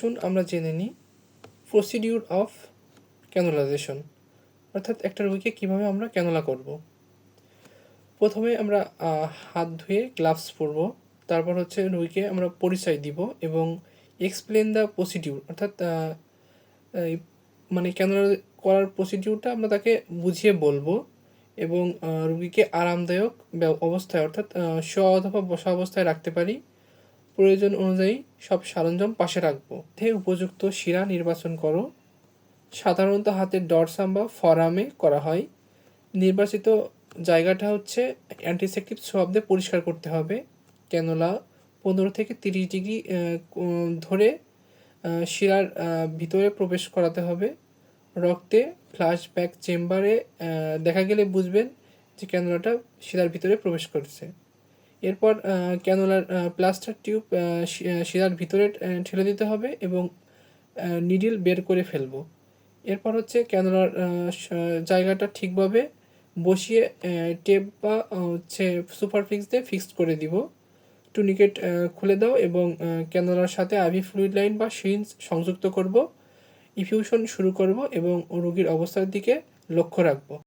আসুন আমরা জেনে নিই প্রসিডিউর অফ ক্যানুলাইজেশন, অর্থাৎ একটা রোগীকে কীভাবে আমরা ক্যানুলা করব। প্রথমে আমরা হাত ধুয়ে গ্লাভস পরব, তারপর হচ্ছে রোগীকে আমরা পরিচয় দিব এবং এক্সপ্লেন দ্য প্রসিডিউর, অর্থাৎ মানে ক্যানুলা করার প্রসিডিউরটা আমরা তাকে বুঝিয়ে বলবো এবং রোগীকে আরামদায়ক অবস্থায়, অর্থাৎ শোয়া অথবা বসা অবস্থায় রাখতে পারি। প্রয়োজন অনুযায়ী সব সরঞ্জাম পাশে রাখবো। উপযুক্ত শিরা নির্বাচন করো। সাধারণত হাতের ডরসাম বা ফরামে করা হয়। নির্বাচিত জায়গাটা হচ্ছে অ্যান্টিসেপ্টিক সোয়াব দিয়ে পরিষ্কার করতে হবে। ক্যানুলা 15 থেকে 30 ডিগ্রি ধরে শিরার ভিতরে প্রবেশ করাতে হবে। রক্তে ফ্ল্যাশব্যাক চেম্বারে দেখা গেলে বুঝবেন যে ক্যানুলাটা শিরার ভিতরে প্রবেশ করছে। এরপর ক্যানুলার প্লাস্টার টিউব শিরার ভিতরে ঠেলে দিতে হবে এবং নিডল বের করে ফেলবো। এরপর হচ্ছে ক্যানুলার জায়গাটা ঠিকভাবে বসিয়ে টেপ বা হচ্ছে সুপারফিক্স দিয়ে ফিক্সড করে দিব। টুনিকেট খুলে দাও এবং ক্যানুলার সাথে আইভি ফ্লুইড লাইন বা সিরিঞ্জ সংযুক্ত করব। ইনফিউশন শুরু করব এবং রোগীর অবস্থার দিকে লক্ষ্য রাখবো।